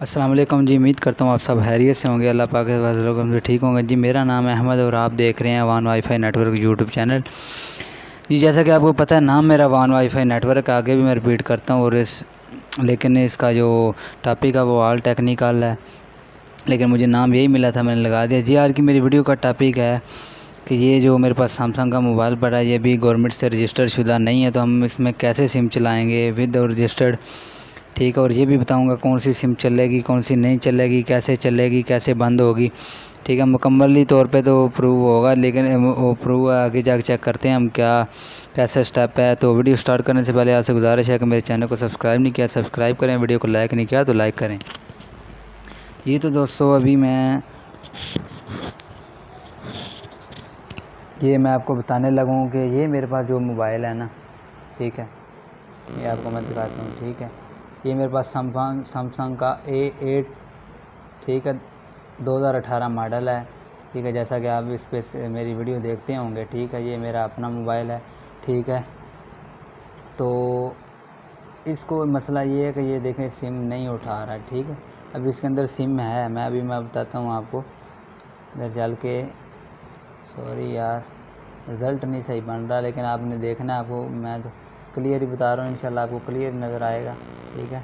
अस्सलाम वालेकुम जी। उम्मीद करता हूँ आप सब खैरियत से होंगे, अल्लाह पाक के फज़ल से ठीक होंगे जी। मेरा नाम है अहमद और आप देख रहे हैं वान वाईफाई नेटवर्क यूट्यूब चैनल जी। जैसा कि आपको पता है नाम मेरा वान वाईफाई नेटवर्क, आगे भी मैं रिपीट करता हूँ। और लेकिन इसका जो टॉपिक है वो ऑल टेक्निकल है, लेकिन मुझे नाम यही मिला था, मैंने लगा दिया जी। आज की मेरी वीडियो का टॉपिक है कि ये जो मेरे पास सैमसंग का मोबाइल पड़ा है ये भी गवर्नमेंट से रजिस्टर्ड शुदा नहीं है, तो हम इसमें कैसे सिम चलाएँगे विद और रजिस्टर्ड, ठीक है। और ये भी बताऊंगा कौन सी सिम चलेगी, कौन सी नहीं चलेगी, कैसे चलेगी, कैसे बंद होगी, ठीक है। मुकम्मली तौर पे तो प्रूव होगा, लेकिन वो प्रूव आगे जाके चेक करते हैं हम क्या कैसा स्टेप है। तो वीडियो स्टार्ट करने से पहले आपसे गुजारिश है कि मेरे चैनल को सब्सक्राइब नहीं किया सब्सक्राइब करें, वीडियो को लाइक नहीं किया तो लाइक करें। ये तो दोस्तों अभी मैं आपको बताने लगा हूँ कि ये मेरे पास जो मोबाइल है ना, ठीक है, ये आपको मैं दिखाता हूँ, ठीक है। ये मेरे पास सैमसंग का A8, ठीक है, 2018 मॉडल है, ठीक है। जैसा कि आप इस पे मेरी वीडियो देखते होंगे, ठीक है। ये मेरा अपना मोबाइल है, ठीक है। तो इसको मसला ये है कि ये देखें सिम नहीं उठा रहा है, ठीक है। अब इसके अंदर सिम है, मैं बताता हूँ आपको इधर चल के। सॉरी यार, रिज़ल्ट नहीं सही बन रहा, लेकिन आपने देखना है, आपको मैं तो क्लियर ही बता रहा हूँ, इंशाल्लाह आपको क्लियर नज़र आएगा, ठीक है।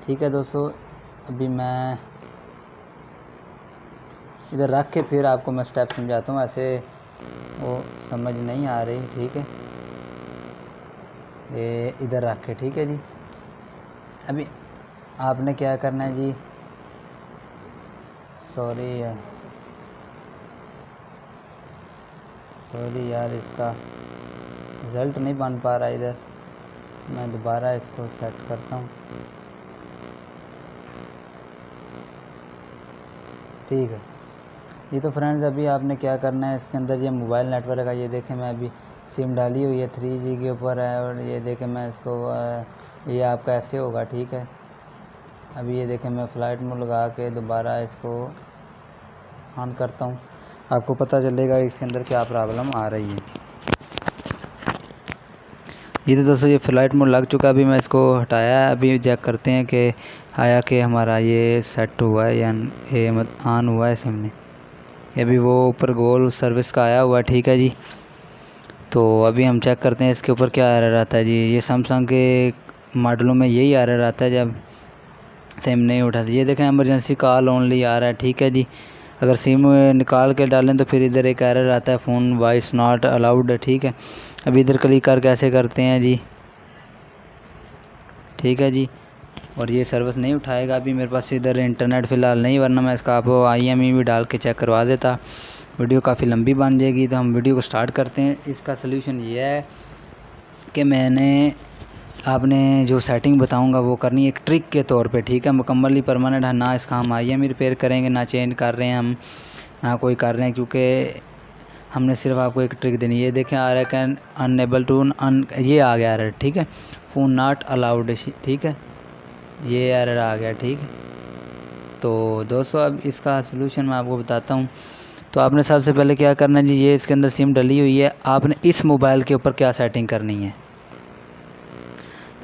ठीक है दोस्तों, अभी मैं इधर रख के फिर आपको मैं स्टेप समझाता हूँ, ऐसे वो समझ नहीं आ रही, ठीक है। ये इधर रख के, ठीक है जी। अभी आपने क्या करना है जी, सॉरी यार, इसका रिज़ल्ट नहीं बन पा रहा इधर। मैं दोबारा इसको सेट करता हूँ, ठीक है। ये तो फ्रेंड्स अभी आपने क्या करना है, इसके अंदर ये मोबाइल नेटवर्क का, ये देखें मैं अभी सिम डाली हुई है 3G के ऊपर है, और ये देखें मैं इसको ये आपका ऐसे होगा, ठीक है। अभी ये देखें मैं फ़्लाइट मोड लगा के दोबारा इसको ऑन करता हूँ, आपको पता चलेगा इसके अंदर क्या प्रॉब्लम आ रही है। ये तो दोस्तों ये फ़्लाइट मोड लग चुका है, अभी मैं इसको हटाया है। अभी चेक करते हैं कि आया कि हमारा ये सेट हुआ है या ये ऑन हुआ है सिम ने। अभी वो ऊपर गोल सर्विस का आया हुआ है, ठीक है जी। तो अभी हम चेक करते हैं इसके ऊपर क्या एरर आता है जी। ये सैमसंग के मॉडलों में यही एरर आता है जब सिम नहीं उठाती। ये देखें इमरजेंसी कॉल ओनली आ रहा है, ठीक है जी। अगर सिम निकाल के डालें तो फिर इधर एक एरर आता है फ़ोन वॉइस नॉट अलाउड, ठीक है। अभी इधर क्लिक कर कैसे करते हैं जी, ठीक है जी। और ये सर्विस नहीं उठाएगा, अभी मेरे पास इधर इंटरनेट फ़िलहाल नहीं, वरना मैं इसका आपको IMEI भी डाल के चेक करवा देता। वीडियो काफ़ी लंबी बन जाएगी, तो हम वीडियो को स्टार्ट करते हैं। इसका सलूशन ये है कि आपने जो सेटिंग बताऊंगा वो करनी है एक ट्रिक के तौर पे, ठीक है। मुकम्मली परमानेंट है ना, इसका हम IMEI रिपेयर करेंगे ना चेंज कर रहे हैं हम, ना कोई कर रहे हैं, क्योंकि हमने सिर्फ आपको एक ट्रिक देनी है। ये देखें आ रहा है कैन अनएबल टू ये आ गया एरर, ठीक है। फ़ोन नॉट अलाउड, ठीक है, ये एरर आ गया, ठीक है। तो दोस्तों अब इसका सलूशन मैं आपको बताता हूँ। तो आपने सबसे पहले क्या करना है जी, ये इसके अंदर सिम डली हुई है, आपने इस मोबाइल के ऊपर क्या सेटिंग करनी है,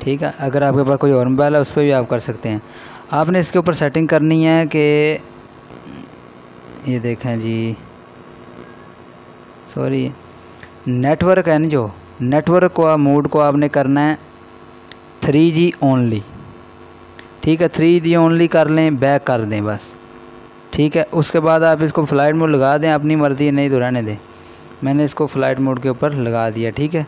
ठीक है। अगर आपके पास कोई और मोबाइल है उस पर भी आप कर सकते हैं। आपने इसके ऊपर सेटिंग करनी है कि ये देखें जी, सॉरी, नेटवर्क है ना, जो नेटवर्क को मोड को आपने करना है 3G ओनली, ठीक है। 3G ओनली कर लें, बैक कर दें बस, ठीक है। उसके बाद आप इसको फ़्लाइट मोड लगा दें, अपनी मर्ज़ी नहीं तो रहने दें। मैंने इसको फ़्लाइट मोड के ऊपर लगा दिया, ठीक है।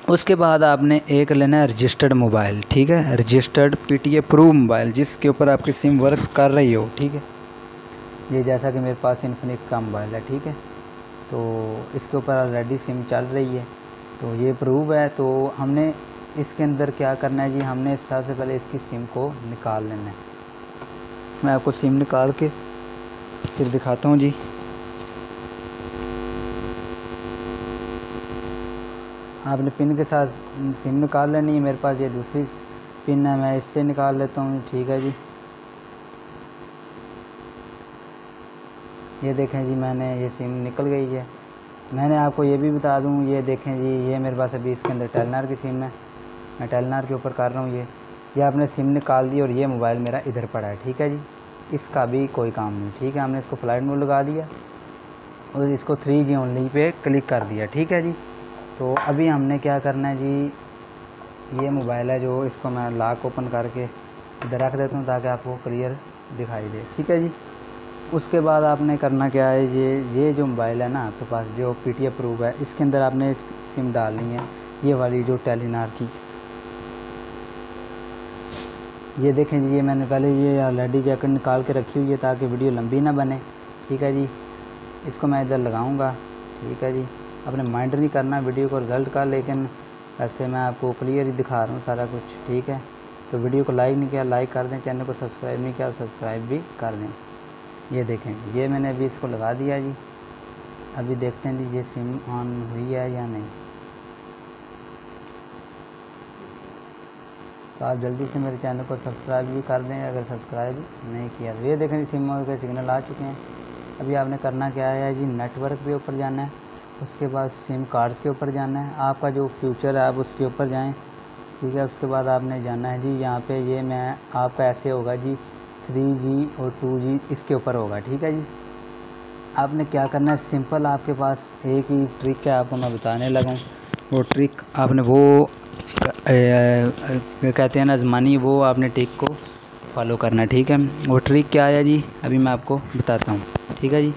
उसके बाद आपने एक लेना है रजिस्टर्ड मोबाइल, ठीक है, रजिस्टर्ड PTA प्रूव मोबाइल जिसके ऊपर आपकी सिम वर्क कर रही हो, ठीक है। ये जैसा कि मेरे पास इन्फिनिक्स का मोबाइल है, ठीक है, तो इसके ऊपर ऑलरेडी सिम चल रही है, तो ये प्रूव है। तो हमने इसके अंदर क्या करना है जी, हमने सबसे पहले इसकी सिम को निकाल लेना है। मैं आपको सिम निकाल के फिर दिखाता हूँ जी। आपने पिन के साथ सिम निकाल लेनी है। मेरे पास ये दूसरी पिन है, मैं इससे निकाल लेता हूँ, ठीक है जी। ये देखें जी, मैंने ये सिम निकल गई है। मैंने आपको ये भी बता दूँ, ये देखें जी, ये मेरे पास अभी इसके अंदर टेलनार की सिम है, मैं टेलनार के ऊपर कर रहा हूँ ये, ये आपने सिम निकाल दी और ये मोबाइल मेरा इधर पड़ा है, ठीक है जी। इसका भी कोई काम नहीं, ठीक है। हमने इसको फ्लाइट मोड लगा दिया और इसको 3G ओनली पे क्लिक कर दिया, ठीक है जी। तो अभी हमने क्या करना है जी, ये मोबाइल है जो, इसको मैं लॉक ओपन करके इधर रख देता हूँ ताकि आपको क्लियर दिखाई दे, ठीक है जी। उसके बाद आपने करना क्या है, ये जो मोबाइल है ना आपके पास, जो PTF प्रूफ है, इसके अंदर आपने सिम डालनी है, ये वाली जो टेलीनार की। ये देखें जी, ये मैंने पहले ये ऑलरेडी जैकेट निकाल के रखी हुई है ताकि वीडियो लंबी ना बने, ठीक है जी। इसको मैं इधर लगाऊंगा, ठीक है जी। अपने माइंड नहीं करना वीडियो को रिजल्ट का, लेकिन ऐसे मैं आपको क्लियर ही दिखा रहा हूँ सारा कुछ, ठीक है। तो वीडियो को लाइक नहीं किया लाइक कर दें, चैनल को सब्सक्राइब नहीं किया सब्सक्राइब भी कर दें। ये देखें जी, ये मैंने अभी इसको लगा दिया जी। अभी देखते हैं जी ये सिम ऑन हुई है या नहीं। तो आप जल्दी से मेरे चैनल को सब्सक्राइब भी कर दें अगर सब्सक्राइब नहीं किया तो। ये देखें जी, सिम के सिग्नल आ चुके हैं। अभी आपने करना क्या है जी, नेटवर्क के ऊपर जाना है, उसके बाद सिम कार्ड्स के ऊपर जाना है, आपका जो फ्यूचर है आप उसके ऊपर जाएं, ठीक है। उसके बाद आपने जाना है जी यहाँ पे, ये मैं आपका ऐसे होगा जी 3G और 2G इसके ऊपर होगा, ठीक है जी। आपने क्या करना है, सिंपल आपके पास एक ही ट्रिक है, आपको मैं बताने लगा हूँ। वो ट्रिक आपने वो कहते हैं ना ज़मानी, वो आपने ट्रिक को फॉलो करना है, ठीक है। वो ट्रिक क्या है जी, अभी मैं आपको बताता हूँ, ठीक है जी।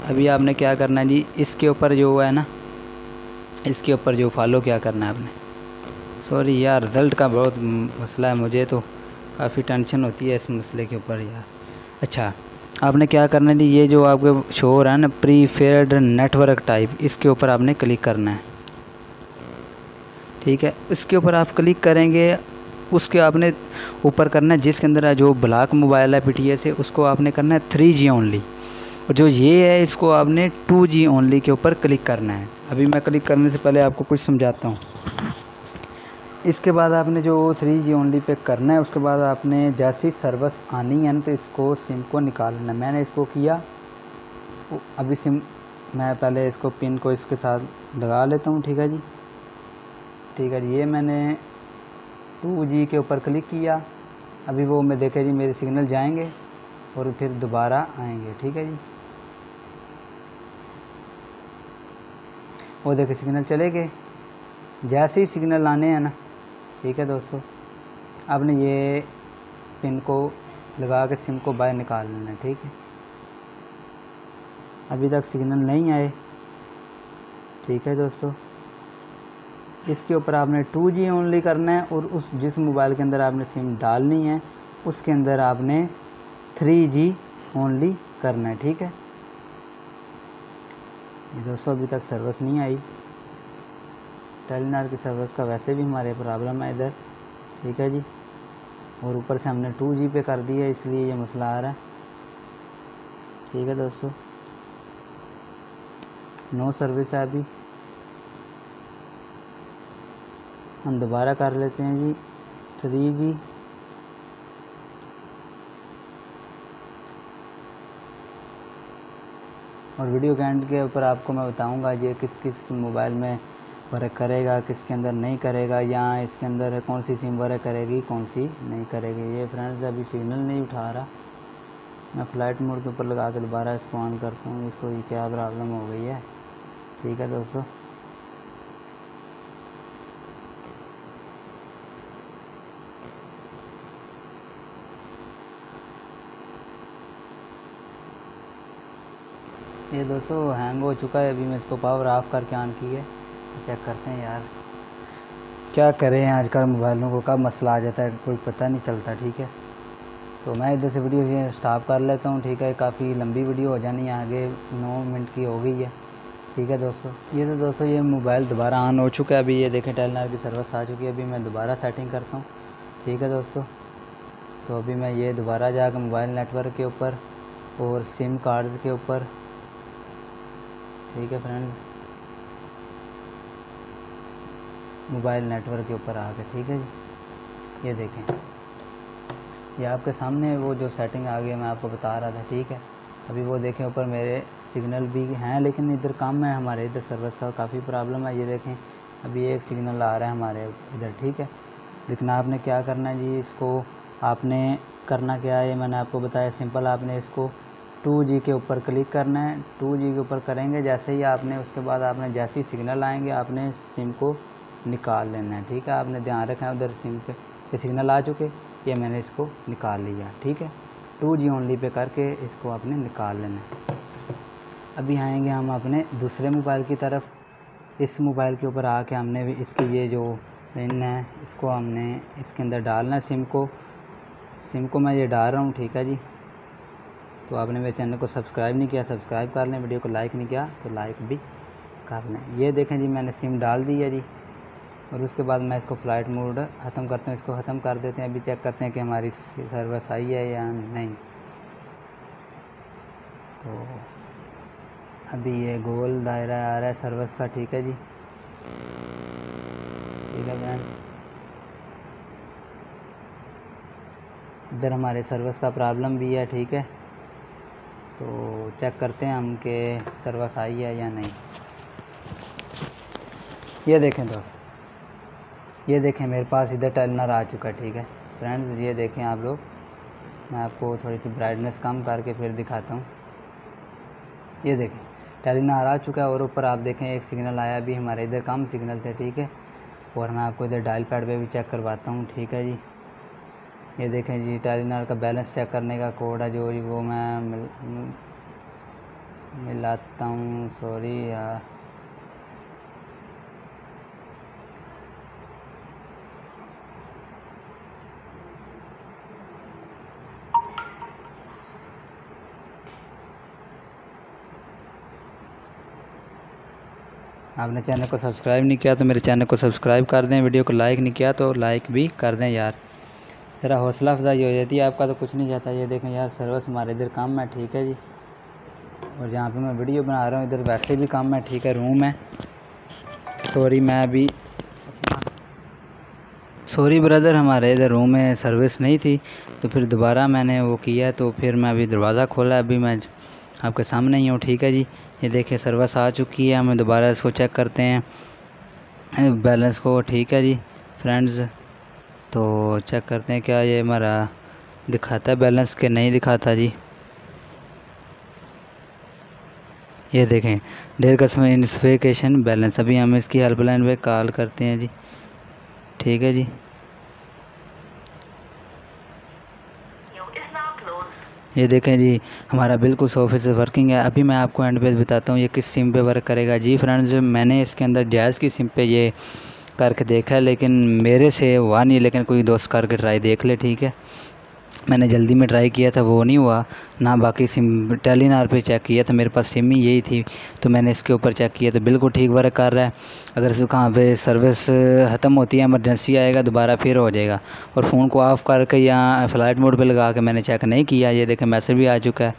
अभी आपने क्या करना है जी, इसके ऊपर जो है ना, इसके ऊपर जो फॉलो क्या करना है आपने, सॉरी यार रिज़ल्ट का बहुत मसला है, मुझे तो काफ़ी टेंशन होती है इस मसले के ऊपर यार। अच्छा, आपने क्या करना है जी, ये जो आपके शो हो रहा है ना प्रीफेर्ड नेटवर्क टाइप, इसके ऊपर आपने क्लिक करना है, ठीक है। इसके ऊपर आप क्लिक करेंगे, उसके आपने ऊपर करना है जिसके अंदर जो ब्लॉक मोबाइल है PTS से, उसको आपने करना है 3G ओनली, और जो ये है इसको आपने 2G ओनली के ऊपर क्लिक करना है। अभी मैं क्लिक करने से पहले आपको कुछ समझाता हूँ। इसके बाद आपने जो 3G ओनली पे करना है, उसके बाद आपने जैसी सर्विस आनी है ना तो इसको सिम को निकालना है। मैंने इसको किया, अभी सिम मैं पहले इसको पिन को इसके साथ लगा लेता हूँ, ठीक है जी। ठीक है जी, ये मैंने 2G के ऊपर क्लिक किया, अभी वो मैं देखे जी मेरे सिग्नल जाएंगे और फिर दोबारा आएंगे, ठीक है जी। वो देखे सिग्नल चले गए, जैसे ही सिग्नल आने हैं ना, ठीक है दोस्तों, आपने ये पिन को लगा के सिम को बाहर निकाल लेना है, ठीक है। अभी तक सिग्नल नहीं आए, ठीक है दोस्तों। इसके ऊपर आपने 2G ओनली करना है और उस जिस मोबाइल के अंदर आपने सिम डालनी है उसके अंदर आपने 3G ओनली करना है, ठीक है। ये दोस्तों अभी तक सर्विस नहीं आई, टेलीनार की सर्विस का वैसे भी हमारे प्रॉब्लम है इधर, ठीक है जी। और ऊपर से हमने 2G पे कर दिया इसलिए ये मसला आ रहा है, ठीक है दोस्तों। नो सर्विस है अभी, हम दोबारा कर लेते हैं जी 3G। और वीडियो के एंड के ऊपर आपको मैं बताऊंगा ये किस किस मोबाइल में वर्क करेगा, किसके अंदर नहीं करेगा, या इसके अंदर कौन सी सिम वर्क करेगी कौन सी नहीं करेगी। ये फ्रेंड्स अभी सिग्नल नहीं उठा रहा, मैं फ़्लाइट मोड के ऊपर लगा के दोबारा इसको ऑन करता हूँ, इसको ये क्या प्रॉब्लम हो गई है, ठीक है दोस्तों। ये दोस्तों हैंग हो चुका है, अभी मैं इसको पावर ऑफ करके ऑन की है, चेक करते हैं यार क्या करें। आजकल मोबाइलों को कब मसला आ जाता है कोई पता नहीं चलता, ठीक है। तो मैं इधर से वीडियो स्टॉप कर लेता हूँ, ठीक है। काफ़ी लंबी वीडियो हो जानी है, आगे 9 मिनट की हो गई है, ठीक है दोस्तों। ये तो दोस्तों ये मोबाइल दोबारा ऑन हो चुका है, अभी ये देखें टेलीनार की सर्विस आ चुकी है। अभी मैं दोबारा सेटिंग करता हूँ, ठीक है दोस्तों। तो अभी मैं ये दोबारा जाकर मोबाइल नेटवर्क के ऊपर और सिम कार्ड्स के ऊपर, ठीक है फ्रेंड्स, मोबाइल नेटवर्क के ऊपर आ गए, ठीक है जी। ये देखें ये आपके सामने वो जो सेटिंग आ गई मैं आपको बता रहा था, ठीक है। अभी वो देखें ऊपर मेरे सिग्नल भी हैं, लेकिन इधर कम है, हमारे इधर सर्विस का काफ़ी प्रॉब्लम है। ये देखें अभी एक सिग्नल आ रहा है हमारे इधर, ठीक है। लेकिन आपने क्या करना है जी, इसको आपने करना क्या है मैंने आपको बताया, सिंपल आपने इसको 2G के ऊपर क्लिक करना है। 2G के ऊपर करेंगे जैसे ही आपने, उसके बाद आपने जैसे ही सिग्नल आएंगे आपने सिम को निकाल लेना है। ठीक है, आपने ध्यान रखना है उधर सिम पे ये सिग्नल आ चुके, ये मैंने इसको निकाल लिया। ठीक है, 2G ओनली पे करके इसको आपने निकाल लेना है। अभी आएंगे हम अपने दूसरे मोबाइल की तरफ। इस मोबाइल के ऊपर आके हमने भी इसकी ये जो पिन है इसको हमने इसके अंदर डालना है। सिम को मैं ये डाल रहा हूँ। ठीक है जी, तो आपने मेरे चैनल को सब्सक्राइब नहीं किया सब्सक्राइब कर लें, वीडियो को लाइक नहीं किया तो लाइक भी कर लें। ये देखें जी मैंने सिम डाल दी है जी, और उसके बाद मैं इसको फ़्लाइट मोड ख़त्म करता हूँ, इसको ख़त्म कर देते हैं। अभी चेक करते हैं कि हमारी सर्विस आई है या नहीं। तो अभी ये गोल दायरा आ रहा है सर्विस का। ठीक है जी, ठीक है फ्रेंड्स, इधर हमारे सर्विस का प्रॉब्लम भी है। ठीक है, तो चेक करते हैं हम कि सर्विस आई है या नहीं। ये देखें दोस्त, ये देखें मेरे पास इधर टेलीनॉर आ चुका है। ठीक है फ्रेंड्स, ये देखें आप लोग, मैं आपको थोड़ी सी ब्राइटनेस कम करके फिर दिखाता हूँ। ये देखें टेलीनॉर आ चुका है, और ऊपर आप देखें एक सिग्नल आया भी, हमारे इधर कम सिग्नल थे। ठीक है, और मैं आपको इधर डायल पैड पे भी चेक करवाता हूँ। ठीक है जी, ये देखें जी टेलीनॉर का बैलेंस चेक करने का कोड है जो वो मैं मिलाता हूँ। सॉरी यार, आपने चैनल को सब्सक्राइब नहीं किया तो मेरे चैनल को सब्सक्राइब कर दें, वीडियो को लाइक नहीं किया तो लाइक भी कर दें यार, ज़रा हौसला अफजाई हो जाती है आपका, तो कुछ नहीं जाता। ये देखें यार सर्विस हमारे इधर कम है। ठीक है जी, और जहाँ पे मैं वीडियो बना रहा हूँ इधर वैसे भी कम है। ठीक है, रूम है। सॉरी ब्रदर, हमारे इधर रूम में सर्विस नहीं थी, तो फिर दोबारा मैंने वो किया, तो फिर मैं अभी दरवाज़ा खोला, अभी मैं आपके सामने ही हूँ। ठीक है जी, ये देखिए सर्विस आ चुकी है। हमें दोबारा इसको चेक करते हैं बैलेंस को। ठीक है जी फ्रेंड्स, तो चेक करते हैं क्या ये हमारा दिखाता है बैलेंस के नहीं दिखाता जी। ये देखें डेयर कस्टमर इन्वेस्टिगेशन बैलेंस, अभी हम इसकी हेल्पलाइन पे कॉल करते हैं जी। ठीक है जी, ये देखें जी हमारा बिल्कुल 100% वर्किंग है। अभी मैं आपको एंड पे बताता हूँ ये किस सिम पे वर्क करेगा। जी फ्रेंड्स, मैंने इसके अंदर जैज़ की सिम पे ये करके देखा है, लेकिन मेरे से हुआ नहीं, लेकिन कोई दोस्त करके ट्राई देख ले। ठीक है, मैंने जल्दी में ट्राई किया था, वो नहीं हुआ ना। बाकी सिम टेलीनॉर पे चेक किया था, मेरे पास सिम ही यही थी, तो मैंने इसके ऊपर चेक किया तो बिल्कुल ठीक वर्क कर रहा है। अगर इसको कहाँ पे सर्विस ख़त्म होती है, इमरजेंसी आएगा दोबारा फिर हो जाएगा। और फ़ोन को ऑफ़ करके या फ़्लाइट मोड पे लगा के मैंने चेक नहीं किया। ये देखें मैसेज भी आ चुका है।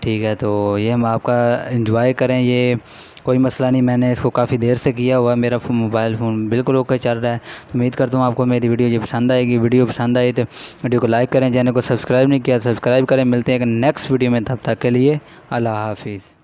ठीक है, तो ये हम आपका एंजॉय करें, ये कोई मसला नहीं। मैंने इसको काफ़ी देर से किया हुआ है, मेरा मोबाइल फ़ोन बिल्कुल ओके चल रहा है। तो उम्मीद करता हूँ आपको मेरी वीडियो ये पसंद आएगी। वीडियो पसंद आई तो वीडियो को लाइक करें, चैनल को सब्सक्राइब नहीं किया सब्सक्राइब करें। मिलते हैं एक नेक्स्ट वीडियो में, तब तक के लिए अल्लाह हाफिज़।